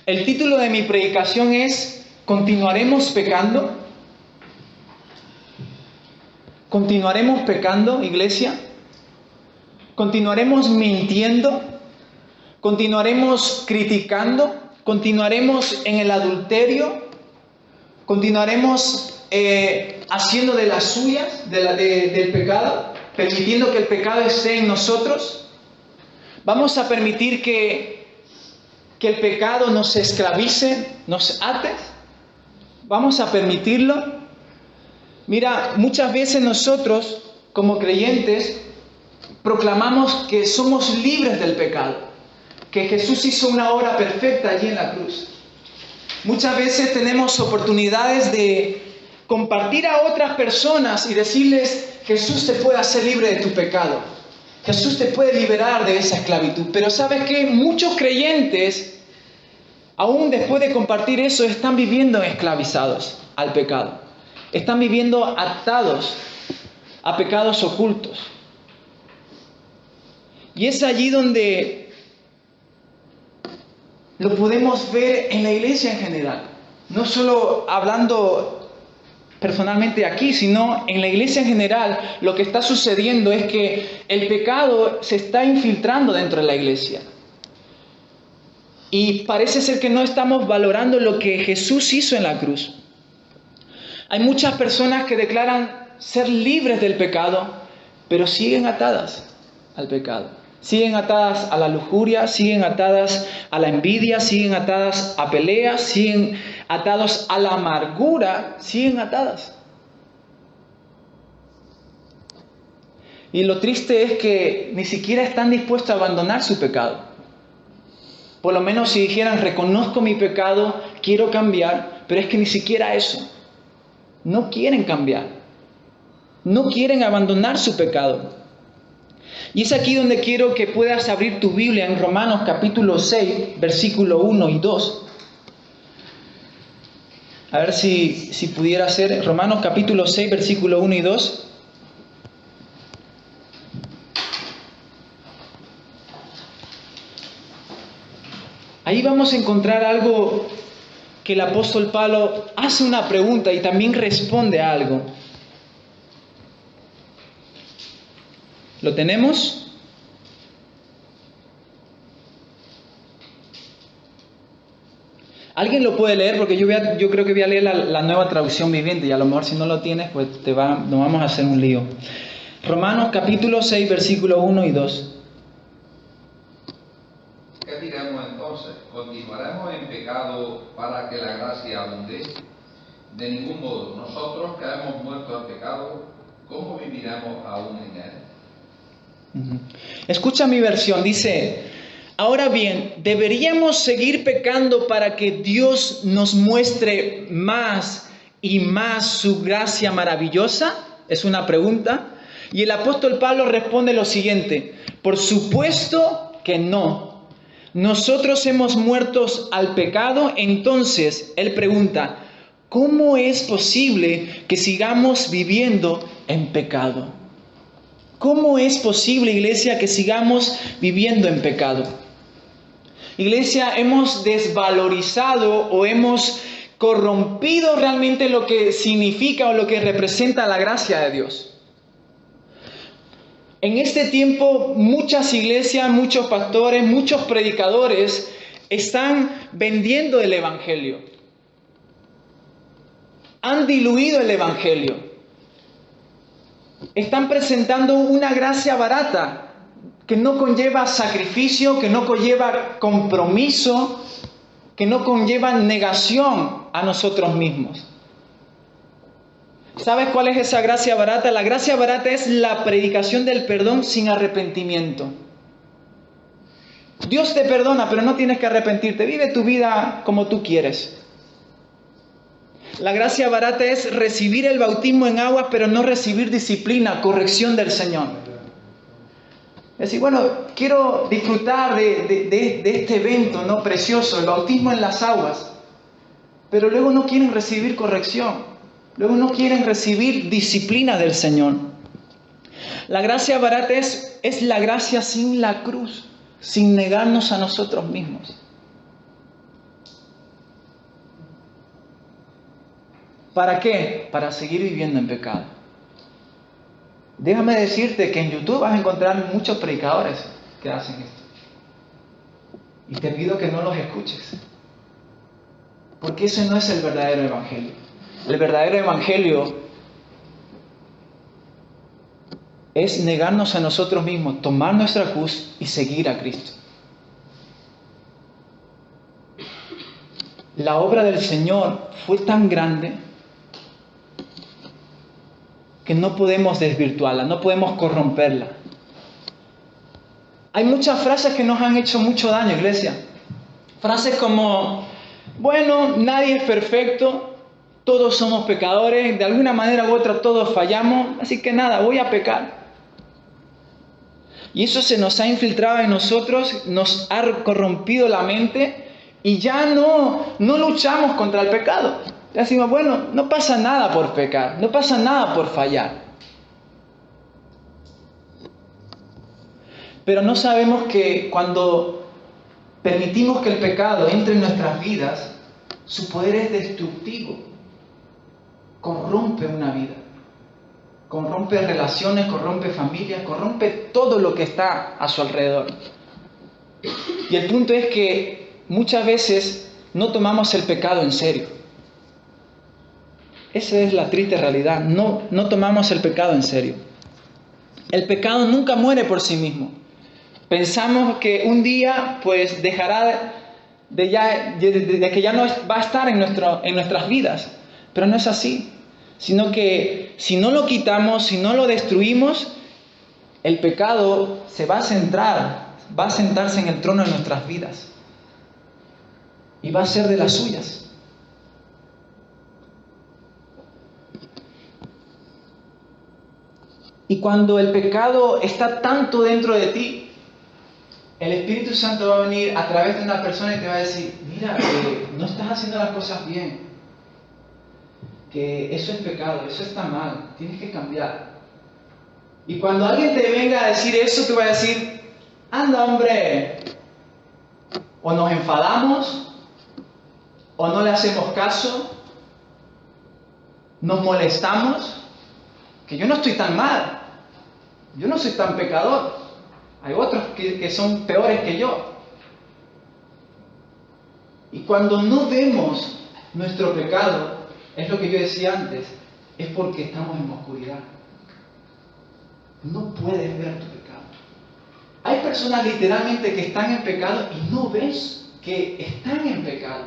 El título de mi predicación es ¿continuaremos pecando? ¿Continuaremos pecando, iglesia? ¿Continuaremos mintiendo? ¿Continuaremos criticando? ¿Continuaremos en el adulterio? ¿Continuaremos haciendo de las suyas del pecado? ¿Permitiendo que el pecado esté en nosotros? ¿Vamos a permitir que el pecado nos esclavice, nos ate? ¿Vamos a permitirlo? Mira, muchas veces nosotros, como creyentes, proclamamos que somos libres del pecado, que Jesús hizo una obra perfecta allí en la cruz. Muchas veces tenemos oportunidades de compartir a otras personas y decirles: Jesús te puede hacer libre de tu pecado. Jesús te puede liberar de esa esclavitud. Pero ¿sabes qué? Muchos creyentes, aún después de compartir eso, están viviendo esclavizados al pecado. Están viviendo atados a pecados ocultos. Y es allí donde lo podemos ver en la iglesia en general. No solo hablando personalmente aquí, sino en la iglesia en general. Lo que está sucediendo es que el pecado se está infiltrando dentro de la iglesia. Y parece ser que no estamos valorando lo que Jesús hizo en la cruz. Hay muchas personas que declaran ser libres del pecado, pero siguen atadas al pecado. Siguen atadas a la lujuria, siguen atadas a la envidia, siguen atadas a peleas, siguen atados a la amargura, siguen atadas. Y lo triste es que ni siquiera están dispuestos a abandonar su pecado. Por lo menos si dijeran: reconozco mi pecado, quiero cambiar, pero es que ni siquiera eso. No quieren cambiar. No quieren abandonar su pecado. Y es aquí donde quiero que puedas abrir tu Biblia en Romanos capítulo 6, versículo 1 y 2. A ver si pudiera ser Romanos capítulo 6, versículo 1 y 2. Ahí vamos a encontrar algo que el apóstol Pablo hace una pregunta y también responde a algo. ¿Lo tenemos? ¿Alguien lo puede leer? Porque yo creo que voy a leer la nueva traducción viviente y a lo mejor si no lo tienes, pues nos vamos a hacer un lío. Romanos capítulo 6, versículo 1 y 2. ¿Qué diremos entonces? ¿Continuaremos en pecado para que la gracia abunde? De ningún modo. Nosotros que hemos muerto al pecado, ¿cómo viviremos aún en él? Escucha mi versión, dice: ahora bien, ¿deberíamos seguir pecando para que Dios nos muestre más y más su gracia maravillosa? Es una pregunta. Y el apóstol Pablo responde lo siguiente: por supuesto que no. Nosotros hemos muerto al pecado. Entonces, él pregunta: ¿cómo es posible que sigamos viviendo en pecado? ¿Cómo es posible, iglesia, que sigamos viviendo en pecado? Iglesia, hemos desvalorizado o hemos corrompido realmente lo que significa o lo que representa la gracia de Dios. En este tiempo, muchas iglesias, muchos pastores, muchos predicadores están vendiendo el evangelio. Han diluido el evangelio. Están presentando una gracia barata que no conlleva sacrificio, que no conlleva compromiso, que no conlleva negación a nosotros mismos. ¿Sabes cuál es esa gracia barata? La gracia barata es la predicación del perdón sin arrepentimiento. Dios te perdona, pero no tienes que arrepentirte. Vive tu vida como tú quieres. La gracia barata es recibir el bautismo en aguas, pero no recibir disciplina, corrección del Señor. Es decir, bueno, quiero disfrutar de este evento, ¿no?, precioso, el bautismo en las aguas, pero luego no quieren recibir corrección, luego no quieren recibir disciplina del Señor. La gracia barata es la gracia sin la cruz, sin negarnos a nosotros mismos. ¿Para qué? Para seguir viviendo en pecado. Déjame decirte que en YouTube vas a encontrar muchos predicadores que hacen esto. Y te pido que no los escuches. Porque ese no es el verdadero evangelio. El verdadero evangelio es negarnos a nosotros mismos, tomar nuestra cruz y seguir a Cristo. La obra del Señor fue tan grande que no podemos desvirtuarla, no podemos corromperla. Hay muchas frases que nos han hecho mucho daño, iglesia. Frases como, bueno, nadie es perfecto, todos somos pecadores, de alguna manera u otra todos fallamos, así que nada, voy a pecar. Y eso se nos ha infiltrado en nosotros, nos ha corrompido la mente y ya no luchamos contra el pecado. Ya decimos, bueno, no pasa nada por pecar, no pasa nada por fallar. Pero no sabemos que cuando permitimos que el pecado entre en nuestras vidas, su poder es destructivo. Corrompe una vida. Corrompe relaciones, corrompe familias, corrompe todo lo que está a su alrededor. Y el punto es que muchas veces no tomamos el pecado en serio. Esa es la triste realidad. No tomamos el pecado en serio. El pecado nunca muere por sí mismo. Pensamos que un día pues dejará de que ya no va a estar en nuestras vidas. Pero no es así. Sino que si no lo quitamos, si no lo destruimos, el pecado se va a sentarse en el trono de nuestras vidas. Y va a ser de las suyas. Y cuando el pecado está tanto dentro de ti, el Espíritu Santo va a venir a través de una persona y te va a decir, mira, no estás haciendo las cosas bien. Que eso es pecado, eso está mal, tienes que cambiar. Y cuando alguien te venga a decir eso, te va a decir, anda hombre, o nos enfadamos, o no le hacemos caso, nos molestamos, que yo no estoy tan mal, yo no soy tan pecador, hay otros que son peores que yo. Y cuando no vemos nuestro pecado, es lo que yo decía antes, es porque estamos en oscuridad. No puedes ver tu pecado. Hay personas literalmente que están en pecado y no ves que están en pecado.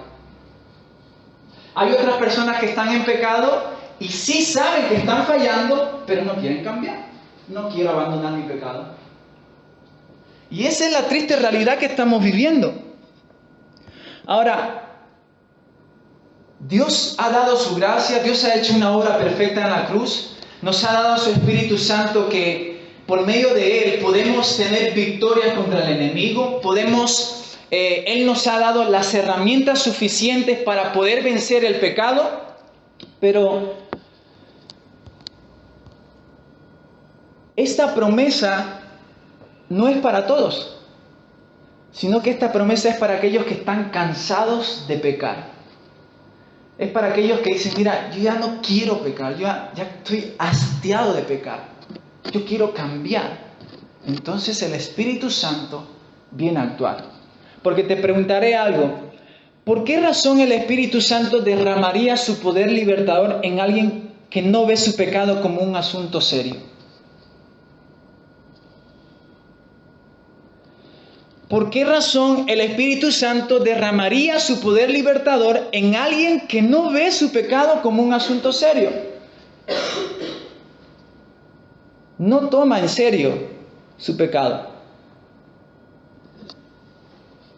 Hay otras personas que están en pecado y sí saben que están fallando, pero no quieren cambiar. No quiero abandonar mi pecado. Y esa es la triste realidad que estamos viviendo. Ahora, Dios ha dado su gracia, Dios ha hecho una obra perfecta en la cruz, nos ha dado su Espíritu Santo que por medio de Él podemos tener victoria contra el enemigo, Él nos ha dado las herramientas suficientes para poder vencer el pecado, pero esta promesa no es para todos, sino que esta promesa es para aquellos que están cansados de pecar. Es para aquellos que dicen, mira, yo ya no quiero pecar, yo ya estoy hastiado de pecar, yo quiero cambiar. Entonces el Espíritu Santo viene a actuar. Porque te preguntaré algo, ¿por qué razón el Espíritu Santo derramaría su poder libertador en alguien que no ve su pecado como un asunto serio? ¿Por qué razón el Espíritu Santo derramaría su poder libertador en alguien que no ve su pecado como un asunto serio? No toma en serio su pecado.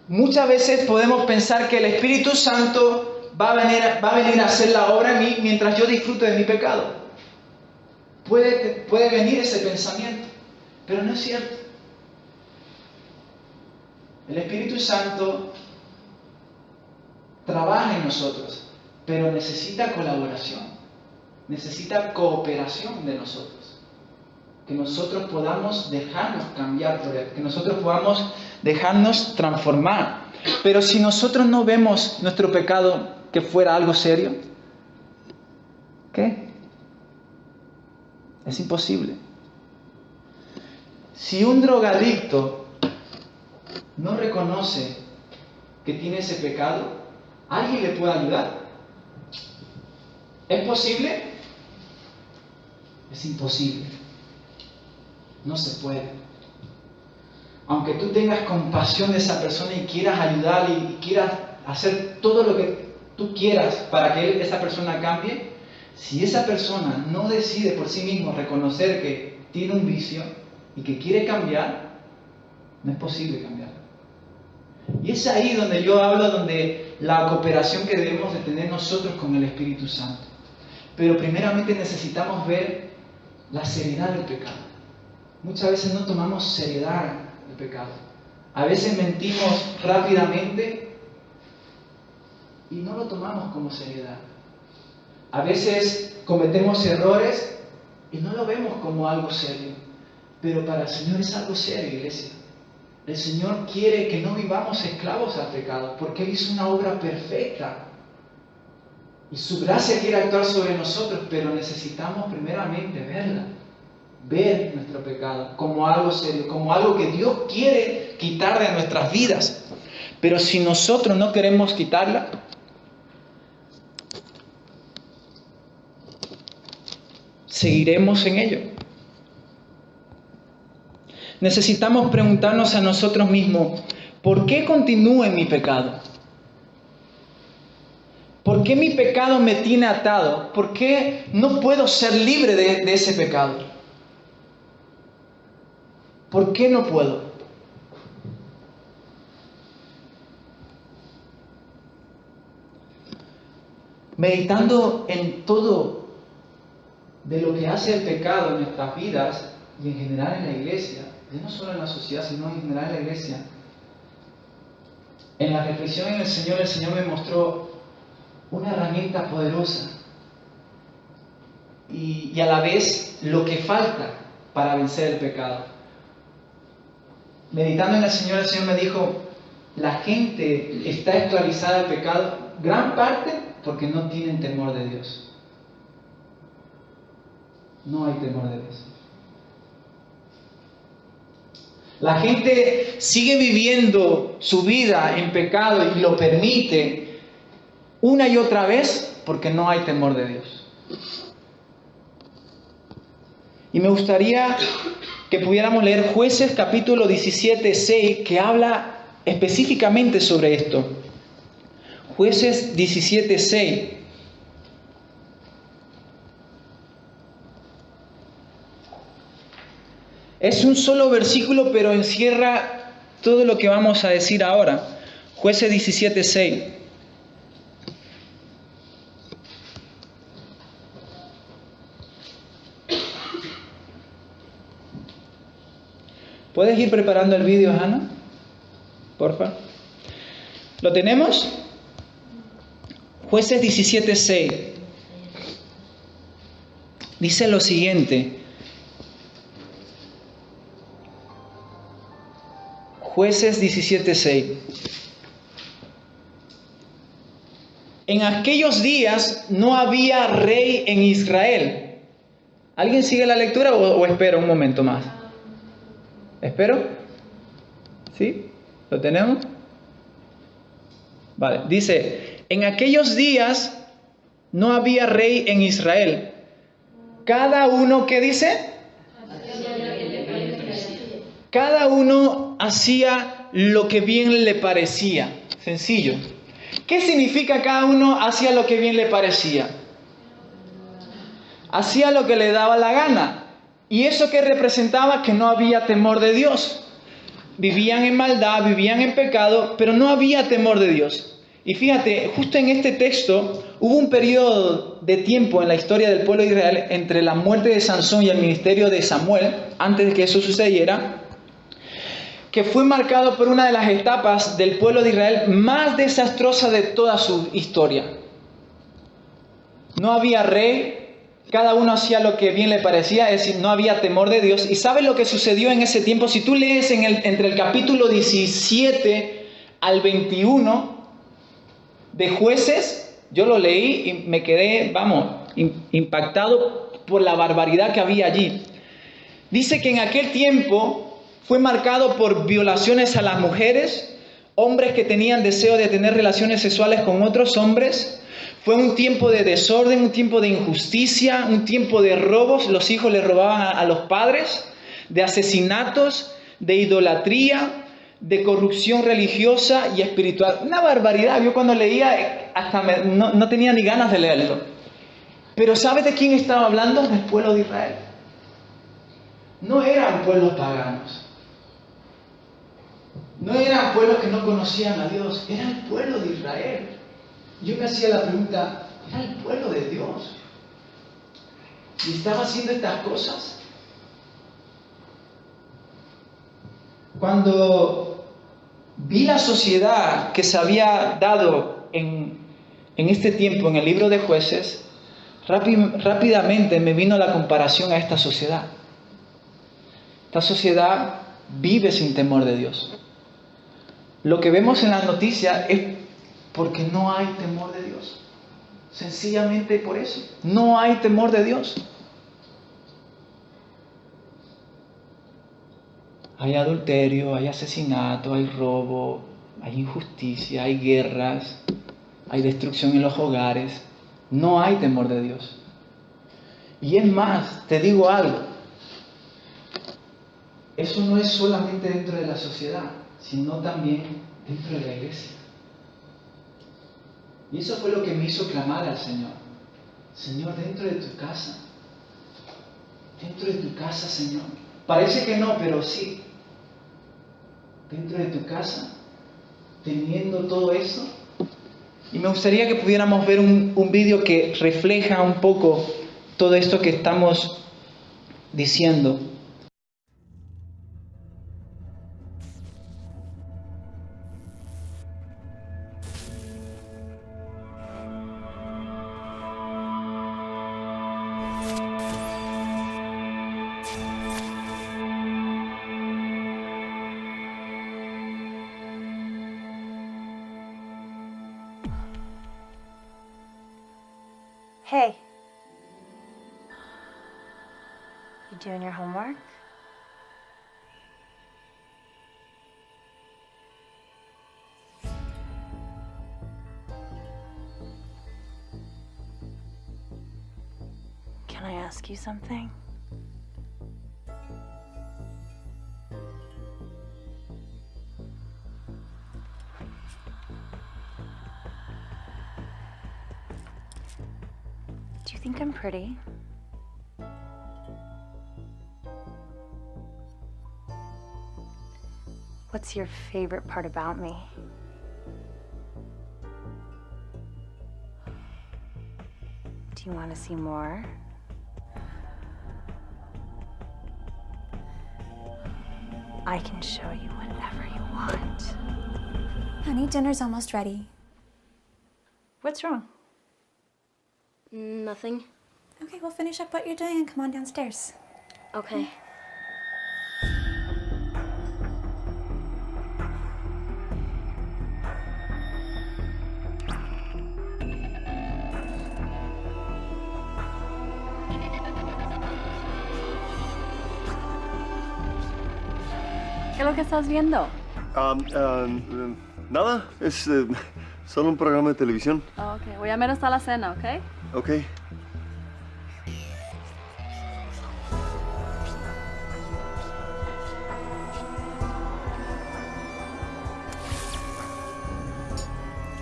Muchas veces podemos pensar que el Espíritu Santo va a venir a hacer la obra en mí mientras yo disfruto de mi pecado. Puede venir ese pensamiento, pero no es cierto. El Espíritu Santo trabaja en nosotros, pero necesita colaboración, necesita cooperación de nosotros. Que nosotros podamos dejarnos cambiar por Él, que nosotros podamos dejarnos transformar. Pero si nosotros no vemos nuestro pecado que fuera algo serio, ¿Qué? Es imposible. Si un drogadicto no reconoce que tiene ese pecado, ¿alguien le puede ayudar? ¿Es posible? Es imposible. No se puede. Aunque tú tengas compasión de esa persona y quieras ayudarle y quieras hacer todo lo que tú quieras para que esa persona cambie, si esa persona no decide por sí mismo reconocer que tiene un vicio y que quiere cambiar, no es posible cambiar. Y es ahí donde yo hablo, donde la cooperación que debemos de tener nosotros con el Espíritu Santo. Pero primeramente necesitamos ver la seriedad del pecado. Muchas veces no tomamos seriedad el pecado. A veces mentimos rápidamente y no lo tomamos como seriedad. A veces cometemos errores y no lo vemos como algo serio. Pero para el Señor es algo serio, iglesia. El Señor quiere que no vivamos esclavos al pecado, porque Él hizo una obra perfecta. Y su gracia quiere actuar sobre nosotros, pero necesitamos primeramente verla. Ver nuestro pecado como algo serio, como algo que Dios quiere quitar de nuestras vidas. Pero si nosotros no queremos quitarla, seguiremos en ello. Necesitamos preguntarnos a nosotros mismos, ¿por qué continúo en mi pecado? ¿Por qué mi pecado me tiene atado? ¿Por qué no puedo ser libre de ese pecado? ¿Por qué no puedo? Meditando en todo de lo que hace el pecado en nuestras vidas y en general en la iglesia, y no solo en la sociedad, sino en general en la iglesia, en la reflexión en el Señor me mostró una herramienta poderosa y a la vez lo que falta para vencer el pecado. Meditando en el Señor me dijo, la gente está esclavizada al pecado, gran parte porque no tienen temor de Dios. No hay temor de Dios. La gente sigue viviendo su vida en pecado y lo permite una y otra vez porque no hay temor de Dios. Y me gustaría que pudiéramos leer Jueces capítulo 17, 6, que habla específicamente sobre esto. Jueces 17, 6. Es un solo versículo, pero encierra todo lo que vamos a decir ahora. Jueces 17, 6. ¿Puedes ir preparando el vídeo, Hannah? Porfa. ¿Lo tenemos? Jueces 17, 6. Dice lo siguiente. Jueces 17, 6. En aquellos días no había rey en Israel. ¿Alguien sigue la lectura o espero un momento más? ¿Espero? ¿Sí? ¿Lo tenemos? Vale. Dice, en aquellos días no había rey en Israel. Cada uno, ¿qué dice? Cada uno hacía lo que bien le parecía. Sencillo. ¿Qué significa cada uno hacía lo que bien le parecía? Hacía lo que le daba la gana. ¿Y eso qué representaba? Que no había temor de Dios. Vivían en maldad, vivían en pecado, pero no había temor de Dios. Y fíjate, justo en este texto hubo un periodo de tiempo en la historia del pueblo de Israel entre la muerte de Sansón y el ministerio de Samuel, antes de que eso sucediera, que fue marcado por una de las etapas del pueblo de Israel más desastrosa de toda su historia. No había rey, cada uno hacía lo que bien le parecía, es decir, no había temor de Dios. ¿Y sabes lo que sucedió en ese tiempo? Si tú lees entre el capítulo 17 al 21 de Jueces, yo lo leí y me quedé, impactado por la barbaridad que había allí. Dice que en aquel tiempo fue marcado por violaciones a las mujeres, hombres que tenían deseo de tener relaciones sexuales con otros hombres. Fue un tiempo de desorden, un tiempo de injusticia, un tiempo de robos. Los hijos le robaban a los padres, de asesinatos, de idolatría, de corrupción religiosa y espiritual. Una barbaridad. Yo cuando leía hasta no tenía ni ganas de leerlo. Pero ¿sabes de quién estaba hablando? Del pueblo de Israel. No eran pueblos paganos. No eran pueblos que no conocían a Dios. Era el pueblo de Israel. Yo me hacía la pregunta, ¿era el pueblo de Dios? ¿Y estaba haciendo estas cosas? Cuando vi la sociedad que se había dado en este tiempo, en el libro de Jueces, rápidamente me vino la comparación a esta sociedad. Esta sociedad vive sin temor de Dios. Lo que vemos en las noticias es porque no hay temor de Dios. Sencillamente por eso. No hay temor de Dios. Hay adulterio, hay asesinato, hay robo, hay injusticia, hay guerras, hay destrucción en los hogares. No hay temor de Dios. Y es más, te digo algo. Eso no es solamente dentro de la sociedad, sino también dentro de la iglesia. Y eso fue lo que me hizo clamar al Señor. Señor, dentro de tu casa. Dentro de tu casa, Señor. Parece que no, pero sí. Dentro de tu casa, teniendo todo eso. Y me gustaría que pudiéramos ver un vídeo que refleja un poco todo esto que estamos diciendo. Hey. You doing your homework? Can I ask you something? Do you think I'm pretty? What's your favorite part about me? Do you want to see more? I can show you whatever you want. Honey, dinner's almost ready. What's wrong? Nothing. Okay, we'll finish up what you're doing and come on downstairs. Okay. ¿Qué es lo que estás viendo? Nada, es solo un programa de televisión. Oh, ok, voy a ver hasta la cena, ¿ok? Ok.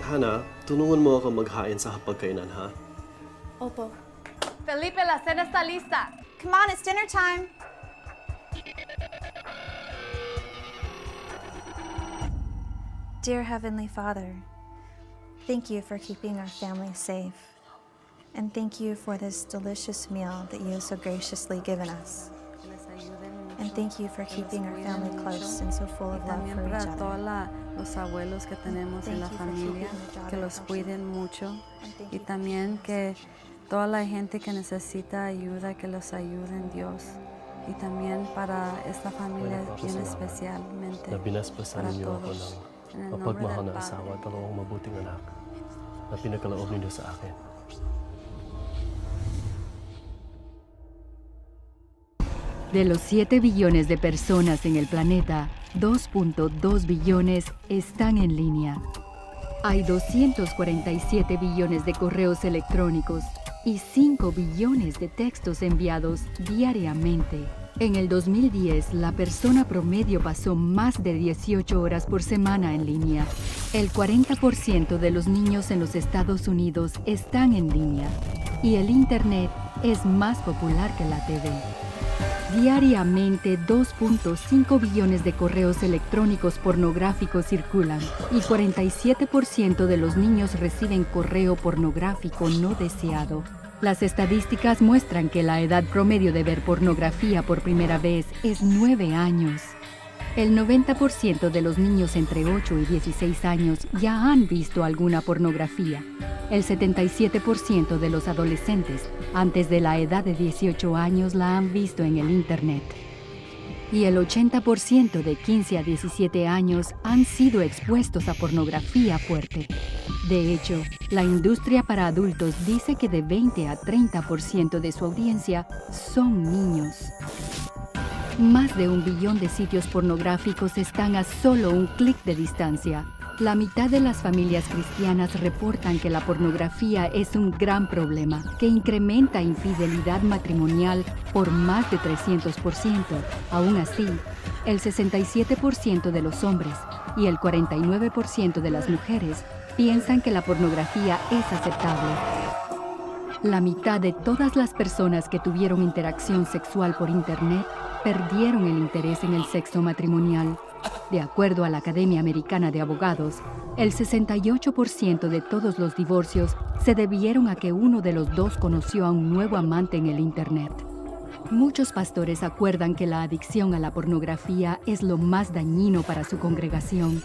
Hana, tulungan mo ako maghain sa hapagkainan, ha? Opo. Felipe, la cena está lista. Come on, it's dinner time. Dear Heavenly Father, thank you for keeping our family safe. And thank you for this delicious meal that you have so graciously given us. And thank you for keeping our family close and so full of love for each Para other. todos los abuelos que tenemos en la Thank you for familia, keeping the que daughter los of cuiden mucho. And thank Y you for también keeping que toda la gente que necesita ayuda, que los ayuden Dios. Y también para esta familia bien especialmente, Na binasbasan para ninyo ako todos. ng En el nombre mapagmahal del na asawa Padre. at dalawang mabuting anak na pinagkaloob ninyo sa akin. De los 7 billones de personas en el planeta, 2.2 billones están en línea. Hay 247 billones de correos electrónicos y 5 billones de textos enviados diariamente. En el 2010, la persona promedio pasó más de 18 horas por semana en línea. El 40% de los niños en los Estados Unidos están en línea y el Internet es más popular que la TV. Diariamente, 2.5 billones de correos electrónicos pornográficos circulan y 47% de los niños reciben correo pornográfico no deseado. Las estadísticas muestran que la edad promedio de ver pornografía por primera vez es 9 años. El 90% de los niños entre 8 y 16 años ya han visto alguna pornografía. El 77% de los adolescentes antes de la edad de 18 años la han visto en el Internet. Y el 80% de 15 a 17 años han sido expuestos a pornografía fuerte. De hecho, la industria para adultos dice que de 20 a 30% de su audiencia son niños. Más de 1 billón de sitios pornográficos están a solo un clic de distancia. La mitad de las familias cristianas reportan que la pornografía es un gran problema, que incrementa infidelidad matrimonial por más de 300%. Aún así, el 67% de los hombres y el 49% de las mujeres piensan que la pornografía es aceptable. La mitad de todas las personas que tuvieron interacción sexual por Internet perdieron el interés en el sexo matrimonial. De acuerdo a la Academia Americana de Abogados, el 68% de todos los divorcios se debieron a que uno de los dos conoció a un nuevo amante en el Internet. Muchos pastores acuerdan que la adicción a la pornografía es lo más dañino para su congregación.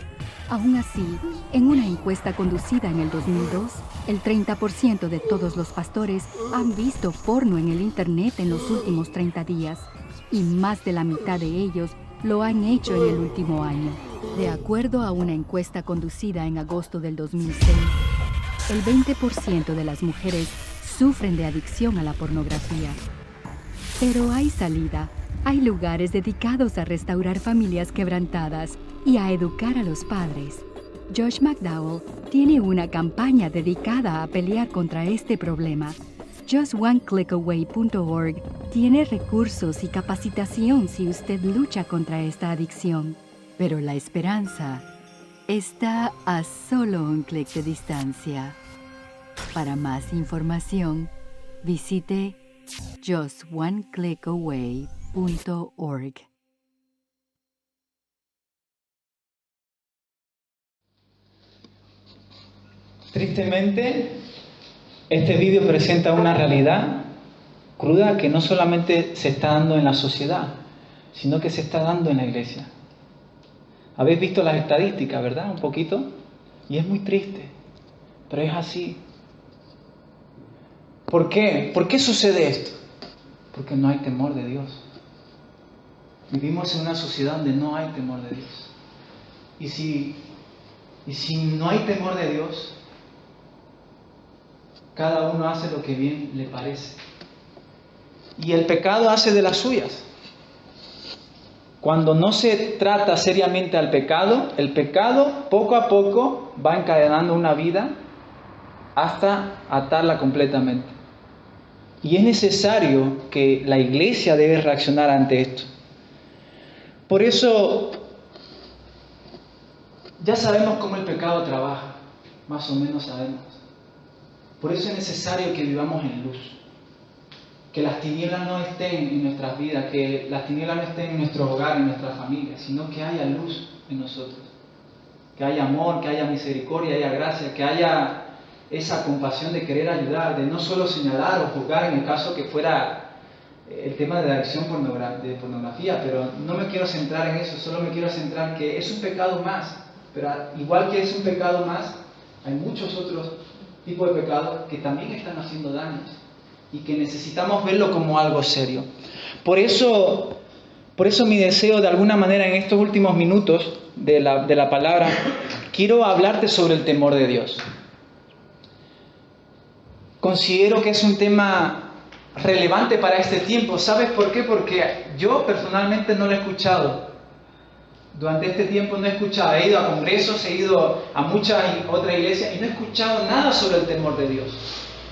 Aún así, en una encuesta conducida en el 2002, el 30% de todos los pastores han visto porno en el Internet en los últimos 30 días, y más de la mitad de ellos lo han hecho en el último año. De acuerdo a una encuesta conducida en agosto del 2006, el 20% de las mujeres sufren de adicción a la pornografía. Pero hay salida. Hay lugares dedicados a restaurar familias quebrantadas y a educar a los padres. Josh McDowell tiene una campaña dedicada a pelear contra este problema. JustOneClickAway.org tiene recursos y capacitación si usted lucha contra esta adicción. Pero la esperanza está a solo un clic de distancia. Para más información, visite JustOneClickAway.org. Tristemente, este vídeo presenta una realidad cruda que no solamente se está dando en la sociedad, sino que se está dando en la iglesia. Habéis visto las estadísticas, ¿verdad? Un poquito. Y es muy triste, pero es así. ¿Por qué? ¿Por qué sucede esto? Porque no hay temor de Dios. Vivimos en una sociedad donde no hay temor de Dios. Y si no hay temor de Dios, cada uno hace lo que bien le parece. Y el pecado hace de las suyas. Cuando no se trata seriamente al pecado, el pecado poco a poco va encadenando una vida hasta atarla completamente. Y es necesario que la iglesia debe reaccionar ante esto. Por eso, ya sabemos cómo el pecado trabaja, más o menos sabemos. Por eso es necesario que vivamos en luz. Que las tinieblas no estén en nuestras vidas, que las tinieblas no estén en nuestro hogar, en nuestra familia, sino que haya luz en nosotros. Que haya amor, que haya misericordia, haya gracia, que haya esa compasión de querer ayudar, de no solo señalar o juzgar en el caso que fuera el tema de la adicción de pornografía, pero no me quiero centrar en eso, solo me quiero centrar en que es un pecado más, pero igual que es un pecado más, hay muchos otros tipos de pecados que también están haciendo daños y que necesitamos verlo como algo serio. Por eso mi deseo de alguna manera en estos últimos minutos de la palabra, quiero hablarte sobre el temor de Dios. Considero que es un tema relevante para este tiempo. ¿Sabes por qué? Porque yo personalmente no lo he escuchado. Durante este tiempo no he escuchado. He ido a congresos, he ido a muchas otras iglesias y no he escuchado nada sobre el temor de Dios.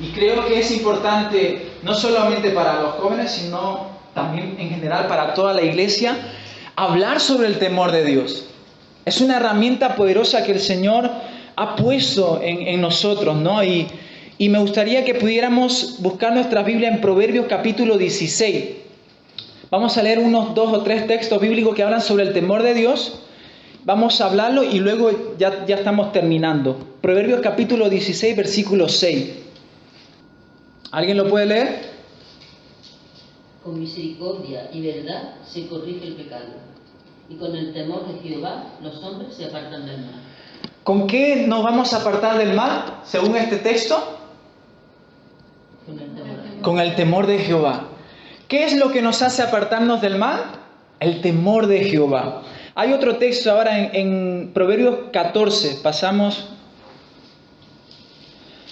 Y creo que es importante, no solamente para los jóvenes, sino también en general para toda la iglesia, hablar sobre el temor de Dios. Es una herramienta poderosa que el Señor ha puesto en nosotros, ¿no? Y me gustaría que pudiéramos buscar nuestra Biblia en Proverbios capítulo 16. Vamos a leer unos 2 o 3 textos bíblicos que hablan sobre el temor de Dios. Vamos a hablarlo y luego ya estamos terminando. Proverbios capítulo 16, versículo 6. ¿Alguien lo puede leer? Con misericordia y verdad se corrige el pecado, y con el temor de Jehová los hombres se apartan del mal. ¿Con qué nos vamos a apartar del mal, según este texto? Con el temor de Jehová. ¿Qué es lo que nos hace apartarnos del mal? El temor de Jehová. Hay otro texto ahora en Proverbios 14. Pasamos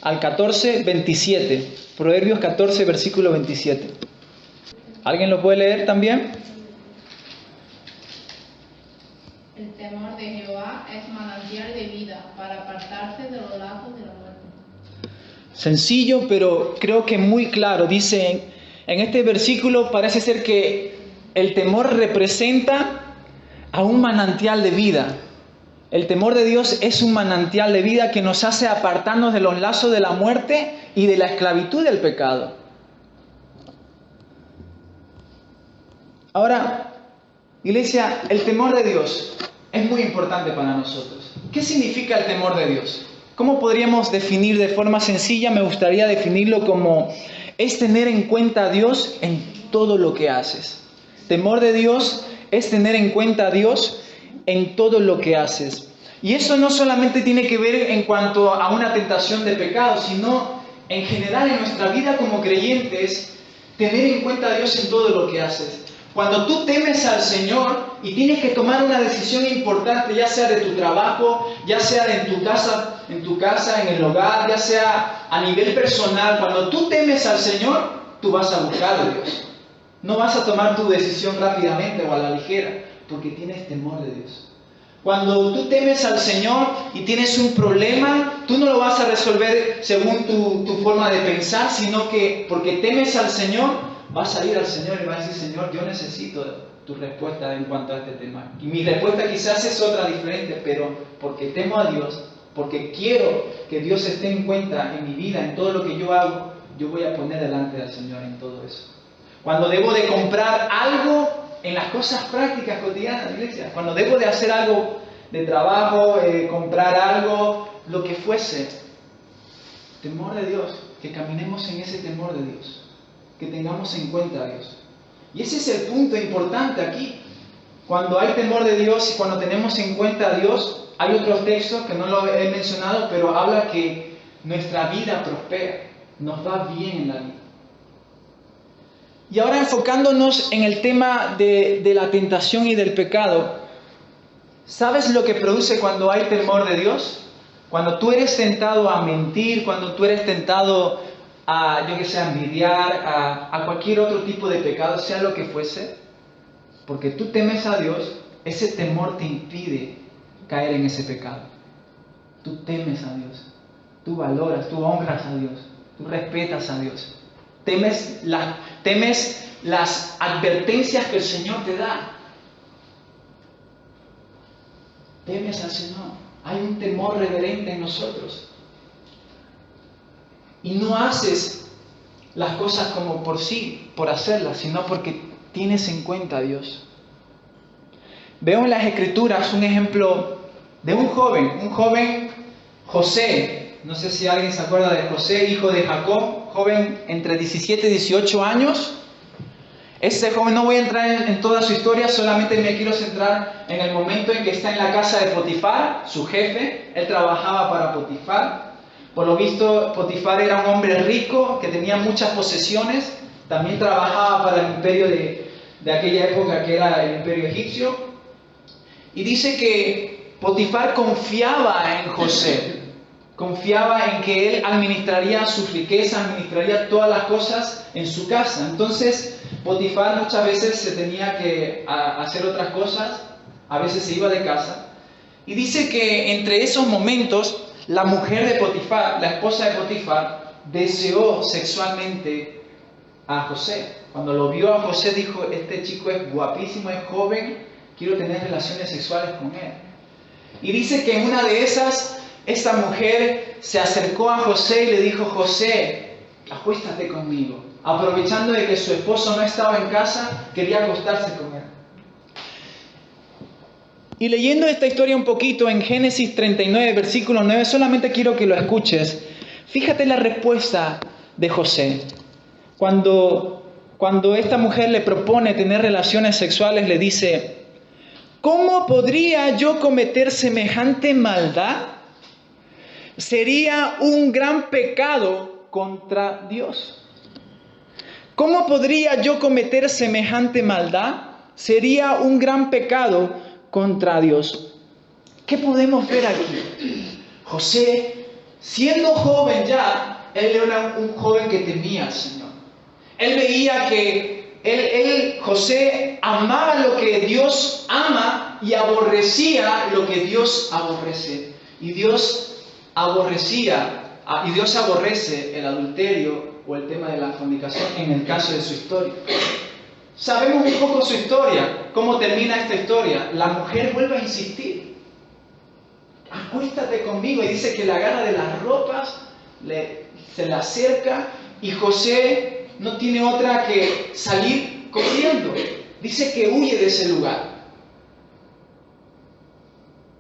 al 14, 27. Proverbios 14, versículo 27. ¿Alguien lo puede leer también? El temor de Jehová es manantial de vida para apartarse de los lazos de la muerte. Sencillo, pero creo que muy claro. Dice en este versículo, parece ser que el temor representa a un manantial de vida. El temor de Dios es un manantial de vida que nos hace apartarnos de los lazos de la muerte y de la esclavitud del pecado. Ahora, iglesia, el temor de Dios es muy importante para nosotros. ¿Qué significa el temor de Dios? ¿Cómo podríamos definir de forma sencilla? Me gustaría definirlo como es tener en cuenta a Dios en todo lo que haces. Temor de Dios es tener en cuenta a Dios en todo lo que haces. Y eso no solamente tiene que ver en cuanto a una tentación de pecado, sino en general en nuestra vida como creyentes, tener en cuenta a Dios en todo lo que haces. Cuando tú temes al Señor y tienes que tomar una decisión importante, ya sea de tu trabajo, ya sea en tu casa, en el hogar, ya sea a nivel personal, cuando tú temes al Señor, tú vas a buscar a Dios. No vas a tomar tu decisión rápidamente o a la ligera, porque tienes temor de Dios. Cuando tú temes al Señor y tienes un problema, tú no lo vas a resolver según tu forma de pensar, sino que porque temes al Señor, vas a ir al Señor y vas a decir, Señor, yo necesito tu respuesta en cuanto a este tema. Y mi respuesta quizás es otra diferente, pero porque temo a Dios, porque quiero que Dios esté en cuenta en mi vida, en todo lo que yo hago, yo voy a poner delante del Señor en todo eso. Cuando debo de comprar algo en las cosas prácticas cotidianas, iglesia, cuando debo de hacer algo de trabajo, comprar algo, lo que fuese, temor de Dios, que caminemos en ese temor de Dios. Que tengamos en cuenta a Dios. Y ese es el punto importante aquí. Cuando hay temor de Dios y cuando tenemos en cuenta a Dios, hay otros textos que no lo he mencionado, pero habla que nuestra vida prospera, nos va bien en la vida. Y ahora enfocándonos en el tema de la tentación y del pecado, ¿sabes lo que produce cuando hay temor de Dios? Cuando tú eres tentado a mentir, cuando tú eres tentado a, yo que sé, a envidiar, a cualquier otro tipo de pecado, sea lo que fuese, porque tú temes a Dios, ese temor te impide caer en ese pecado. Tú temes a Dios, tú valoras, tú honras a Dios, tú respetas a Dios, temes las advertencias que el Señor te da. Temes al Señor, hay un temor reverente en nosotros. Y no haces las cosas como por sí, por hacerlas, sino porque tienes en cuenta a Dios. Veo en las Escrituras un ejemplo de un joven José. No sé si alguien se acuerda de José, hijo de Jacob, joven entre 17 y 18 años. Este joven, no voy a entrar en toda su historia, solamente me quiero centrar en el momento en que está en la casa de Potifar, su jefe. Él trabajaba para Potifar. Por lo visto, Potifar era un hombre rico que tenía muchas posesiones. También trabajaba para el imperio de aquella época, que era el imperio egipcio. Y dice que Potifar confiaba en José. confiaba en que él administraría sus riquezas, administraría todas las cosas en su casa. Entonces, Potifar muchas veces se tenía que hacer otras cosas, a veces se iba de casa. Y dice que entre esos momentos, la mujer de Potifar, la esposa de Potifar, deseó sexualmente a José. Cuando lo vio a José dijo, este chico es guapísimo, es joven, quiero tener relaciones sexuales con él. Y dice que en una de esas, esta mujer se acercó a José y le dijo, José, acuéstate conmigo. Aprovechando de que su esposo no estaba en casa, quería acostarse con él. Y leyendo esta historia un poquito en Génesis 39, versículo 9, solamente quiero que lo escuches. Fíjate la respuesta de José. Cuando esta mujer le propone tener relaciones sexuales, le dice, ¿cómo podría yo cometer semejante maldad? Sería un gran pecado contra Dios. ¿Cómo podría yo cometer semejante maldad? Sería un gran pecado contra Dios. ¿Qué podemos ver aquí? José, siendo joven ya, él era un joven que temía al Señor. Él veía que José amaba lo que Dios ama y aborrecía lo que Dios aborrece. Y Dios aborrece el adulterio o el tema de la fornicación en el caso de su historia. Sabemos un poco su historia, cómo termina esta historia. La mujer vuelve a insistir. Acuéstate conmigo. Y dice que la agarra de las ropas, se la acerca y José no tiene otra que salir corriendo. Dice que huye de ese lugar.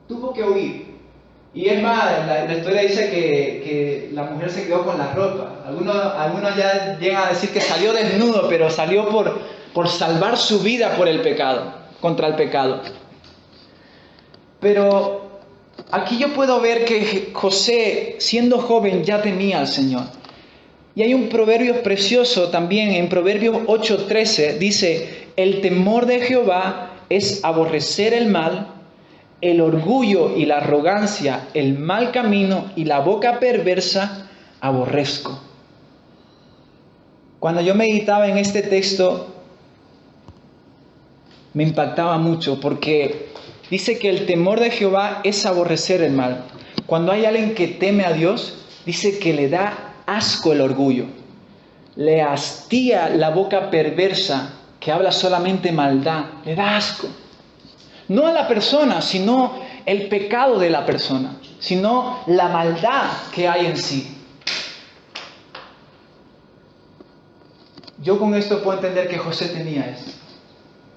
Tuvo que huir. Y es más, la historia dice que la mujer se quedó con la ropa. Algunos ya llegan a decir que salió desnudo, pero salió por salvar su vida por el pecado, contra el pecado. Pero aquí yo puedo ver que José, siendo joven, ya temía al Señor. Y hay un proverbio precioso también, en Proverbios 8:13, dice, el temor de Jehová es aborrecer el mal, el orgullo y la arrogancia, el mal camino y la boca perversa, aborrezco. Cuando yo meditaba en este texto, me impactaba mucho porque dice que el temor de Jehová es aborrecer el mal. Cuando hay alguien que teme a Dios, dice que le da asco el orgullo. Le hastía la boca perversa que habla solamente maldad. Le da asco. No a la persona, sino el pecado de la persona, sino la maldad que hay en sí. Yo con esto puedo entender que José tenía eso.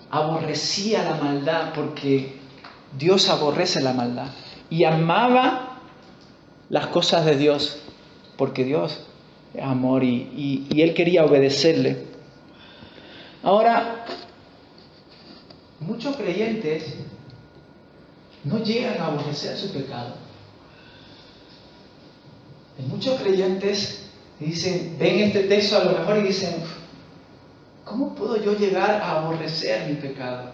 Aborrecía la maldad porque Dios aborrece la maldad. Y amaba las cosas de Dios porque Dios es amor y él quería obedecerle. Ahora, muchos creyentes no llegan a aborrecer su pecado. Hay muchos creyentes que dicen, ven este texto a lo mejor y dicen, ¿cómo puedo yo llegar a aborrecer mi pecado?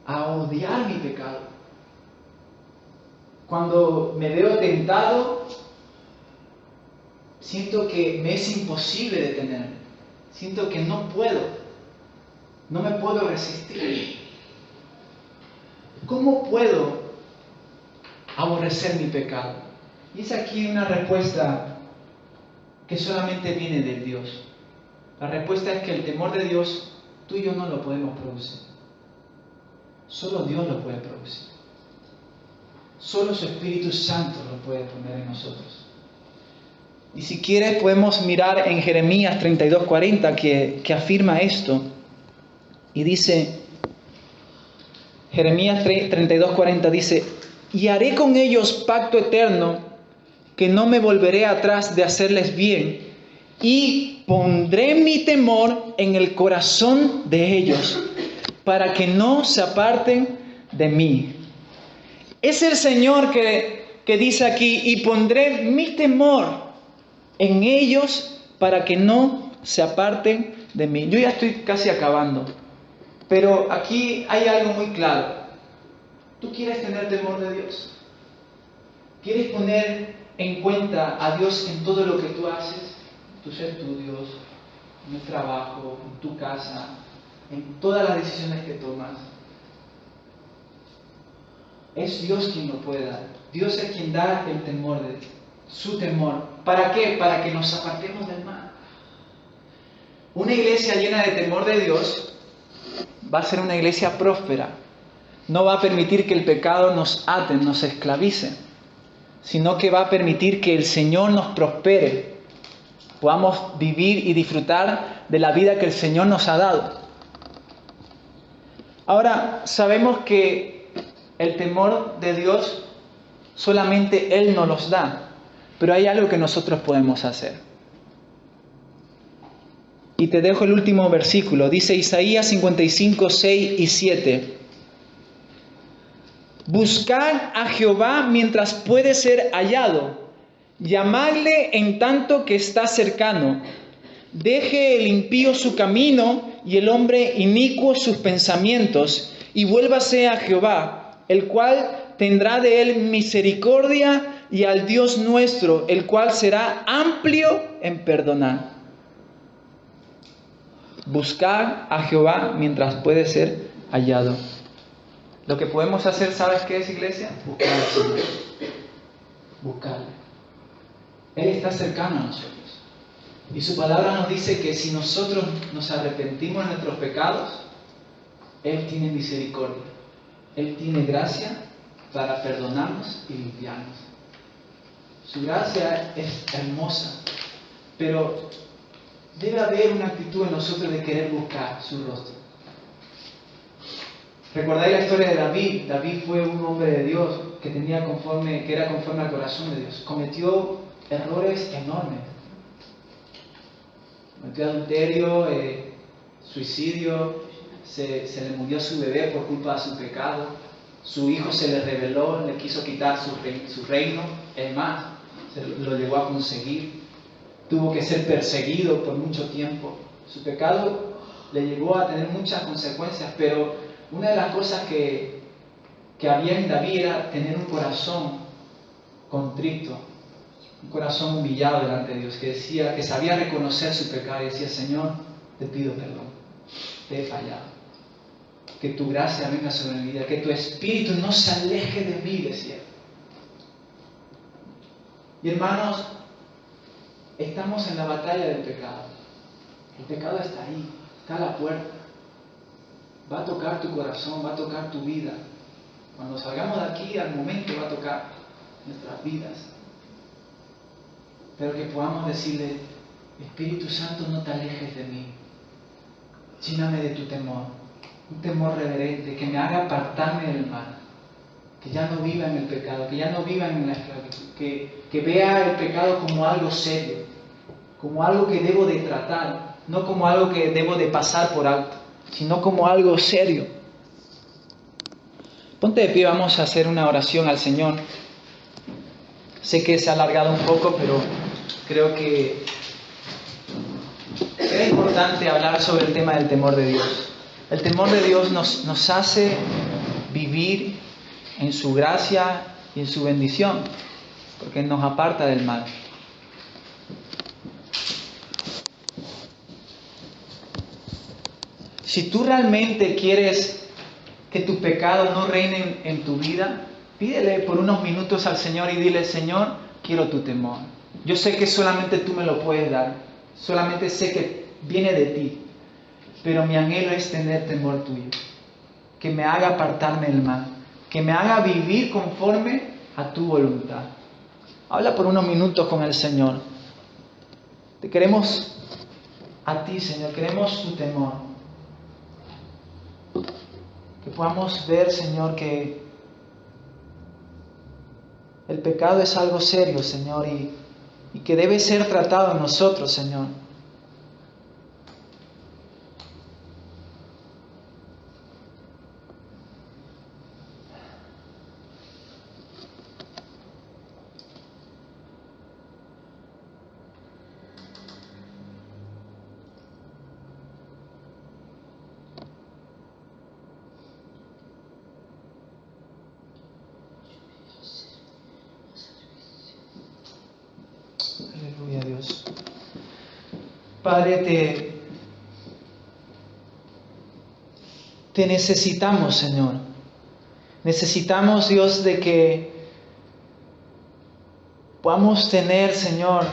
A odiar mi pecado. Cuando me veo tentado, siento que me es imposible detenerme. Siento que no puedo. No me puedo resistir. ¿Cómo puedo aborrecer mi pecado? Y es aquí una respuesta que solamente viene de Dios. La respuesta es que el temor de Dios, tú y yo no lo podemos producir. Solo Dios lo puede producir. Solo su Espíritu Santo lo puede poner en nosotros. Y si quieres podemos mirar en Jeremías 32:40 que afirma esto. Y dice, Jeremías 32:40 dice, y haré con ellos pacto eterno, que no me volveré atrás de hacerles bien, y pondré mi temor en el corazón de ellos, para que no se aparten de mí. Es el Señor que dice aquí, y pondré mi temor en ellos, para que no se aparten de mí. Yo ya estoy casi acabando. Pero aquí hay algo muy claro. ¿Tú quieres tener temor de Dios? ¿Quieres poner en cuenta a Dios en todo lo que tú haces, tus estudios, en el trabajo, en tu casa, en todas las decisiones que tomas. Es Dios quien lo puede dar. Dios es quien da el temor, su temor. ¿Para qué? Para que nos apartemos del mal. Una iglesia llena de temor de Dios va a ser una iglesia próspera. No va a permitir que el pecado nos ate, nos esclavice, sino que va a permitir que el Señor nos prospere. Podamos vivir y disfrutar de la vida que el Señor nos ha dado. Ahora, sabemos que el temor de Dios solamente Él nos los da, pero hay algo que nosotros podemos hacer. Y te dejo el último versículo. Dice Isaías 55, 6 y 7. Buscad a Jehová mientras puede ser hallado. Llamadle en tanto que está cercano. Deje el impío su camino y el hombre inicuo sus pensamientos, y vuélvase a Jehová, el cual tendrá de él misericordia, y al Dios nuestro, el cual será amplio en perdonar. Buscar a Jehová mientras puede ser hallado. Lo que podemos hacer, ¿sabes qué es, iglesia? Buscar al Señor. Buscarle. Él está cercano a nosotros. Y su palabra nos dice que si nosotros nos arrepentimos de nuestros pecados, Él tiene misericordia. Él tiene gracia para perdonarnos y limpiarnos. Su gracia es hermosa, pero debe haber una actitud en nosotros de querer buscar su rostro. ¿Recordáis la historia de David? David fue un hombre de Dios que era conforme al corazón de Dios. Cometió errores enormes. Cometió adulterio, suicidio, se le murió su bebé por culpa de su pecado. Su hijo se le rebeló, le quiso quitar su reino. Es más, lo llegó a conseguir. Tuvo que ser perseguido por mucho tiempo. Su pecado le llevó a tener muchas consecuencias, pero una de las cosas que había en David era tener un corazón contrito, un corazón humillado delante de Dios, que sabía reconocer su pecado y decía: Señor, te pido perdón, te he fallado. Que tu gracia venga sobre mi vida, que tu espíritu no se aleje de mí, decía. Y hermanos, estamos en la batalla del pecado. El pecado está ahí, está a la puerta. Va a tocar tu corazón, va a tocar tu vida. Cuando salgamos de aquí, al momento va a tocar nuestras vidas. Pero que podamos decirle: Espíritu Santo, no te alejes de mí. Lléname de tu temor, un temor reverente que me haga apartarme del mal, que ya no viva en el pecado, que ya no viva en la esclavitud, que vea el pecado como algo serio, como algo que debo de tratar, no como algo que debo de pasar por alto, sino como algo serio. Ponte de pie, vamos a hacer una oración al Señor. Sé que se ha alargado un poco, pero creo que era importante hablar sobre el tema del temor de Dios. El temor de Dios nos hace vivir en su gracia y en su bendición, porque nos aparta del mal. Si tú realmente quieres que tu pecado no reine en tu vida, pídele por unos minutos al Señor y dile: Señor, quiero tu temor. Yo sé que solamente tú me lo puedes dar, solamente sé que viene de ti, pero mi anhelo es tener temor tuyo, que me haga apartarme del mal, que me haga vivir conforme a tu voluntad. Habla por unos minutos con el Señor. Te queremos a ti, Señor, queremos tu temor. Que podamos ver, Señor, que el pecado es algo serio, Señor, y que debe ser tratado en nosotros, Señor. Padre, te necesitamos, Señor. Necesitamos, Dios, de que podamos tener, Señor,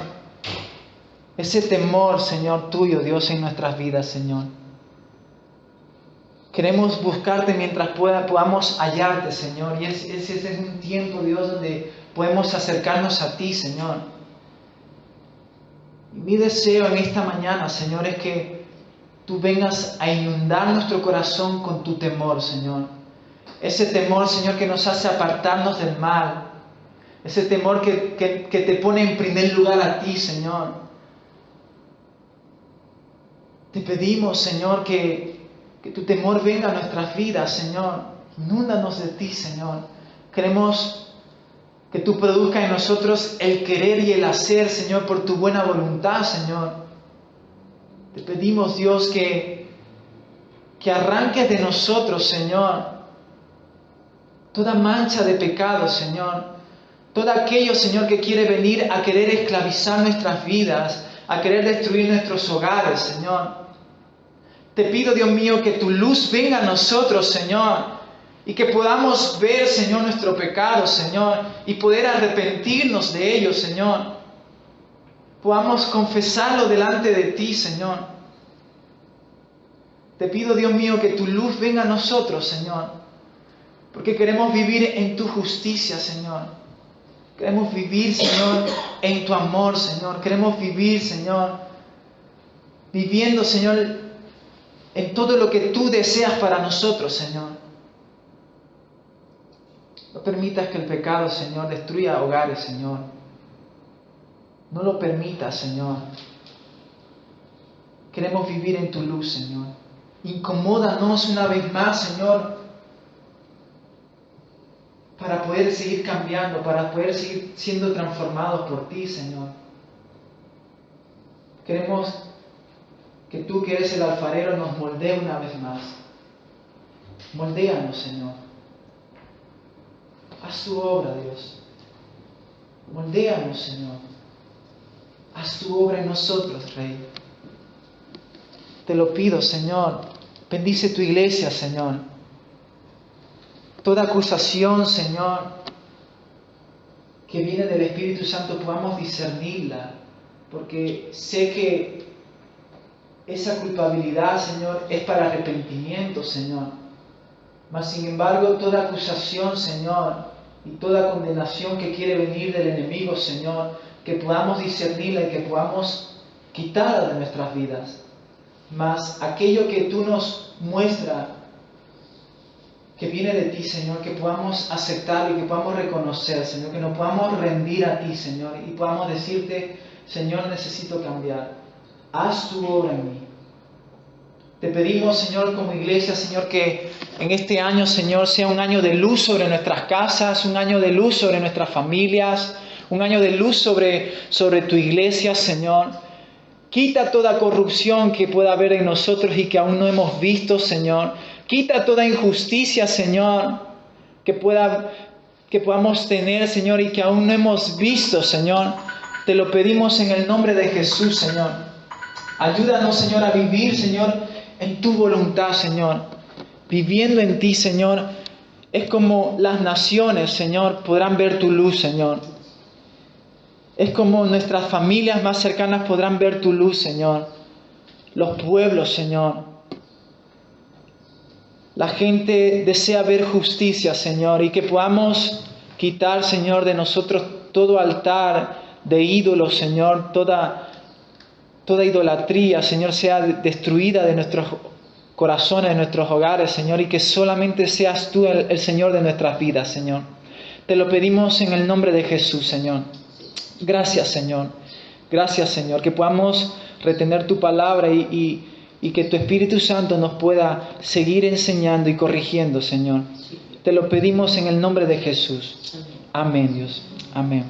ese temor, Señor, tuyo, Dios, en nuestras vidas, Señor. Queremos buscarte mientras podamos hallarte, Señor. Y ese es un tiempo, Dios, donde podemos acercarnos a ti, Señor. Y mi deseo en esta mañana, Señor, es que tú vengas a inundar nuestro corazón con tu temor, Señor. Ese temor, Señor, que nos hace apartarnos del mal. Ese temor que te pone en primer lugar a ti, Señor. Te pedimos, Señor, que tu temor venga a nuestras vidas, Señor. Inúndanos de ti, Señor. Queremos que tú produzcas en nosotros el querer y el hacer, Señor, por tu buena voluntad, Señor. Te pedimos, Dios, que arranques de nosotros, Señor, toda mancha de pecado, Señor. Todo aquello, Señor, que quiere venir a querer esclavizar nuestras vidas, a querer destruir nuestros hogares, Señor. Te pido, Dios mío, que tu luz venga a nosotros, Señor, y que podamos ver, Señor, nuestro pecado, Señor, y poder arrepentirnos de ello, Señor. Podamos confesarlo delante de ti, Señor. Te pido, Dios mío, que tu luz venga a nosotros, Señor, porque queremos vivir en tu justicia, Señor. Queremos vivir, Señor, en tu amor, Señor. Queremos vivir, Señor, viviendo, Señor, en todo lo que tú deseas para nosotros, Señor. No permitas que el pecado, Señor, destruya hogares, Señor. No lo permitas, Señor. Queremos vivir en tu luz, Señor. Incomódanos una vez más, Señor, para poder seguir cambiando, para poder seguir siendo transformados por ti, Señor. Queremos que tú, que eres el alfarero, nos moldee una vez más. Moldéanos, Señor. Haz tu obra, Dios. Moldéanos, Señor. Haz tu obra en nosotros, Rey. Te lo pido, Señor. Bendice tu iglesia, Señor. Toda acusación, Señor, que viene del Espíritu Santo, podamos discernirla, porque sé que esa culpabilidad, Señor, es para arrepentimiento, Señor. Mas, sin embargo, toda acusación, Señor, y toda condenación que quiere venir del enemigo, Señor, que podamos discernirla y que podamos quitarla de nuestras vidas. Mas aquello que tú nos muestras, que viene de ti, Señor, que podamos aceptar y que podamos reconocer, Señor, que nos podamos rendir a ti, Señor, y podamos decirte, Señor, necesito cambiar. Haz tu obra en mí. Te pedimos, Señor, como iglesia, Señor, que en este año, Señor, sea un año de luz sobre nuestras casas, un año de luz sobre nuestras familias, un año de luz sobre tu iglesia, Señor. Quita toda corrupción que pueda haber en nosotros y que aún no hemos visto, Señor. Quita toda injusticia, Señor, que podamos tener, Señor, y que aún no hemos visto, Señor. Te lo pedimos en el nombre de Jesús, Señor. Ayúdanos, Señor, a vivir, Señor, en tu voluntad, Señor. Viviendo en ti, Señor, es como las naciones, Señor, podrán ver tu luz, Señor. Es como nuestras familias más cercanas podrán ver tu luz, Señor. Los pueblos, Señor. La gente desea ver justicia, Señor, y que podamos quitar, Señor, de nosotros todo altar de ídolos, Señor, toda idolatría, Señor, sea destruida de nuestros corazones, de nuestros hogares, Señor, y que solamente seas tú el Señor de nuestras vidas, Señor. Te lo pedimos en el nombre de Jesús, Señor. Gracias, Señor. Gracias, Señor, que podamos retener tu palabra y que tu Espíritu Santo nos pueda seguir enseñando y corrigiendo, Señor. Te lo pedimos en el nombre de Jesús. Amén, Dios. Amén.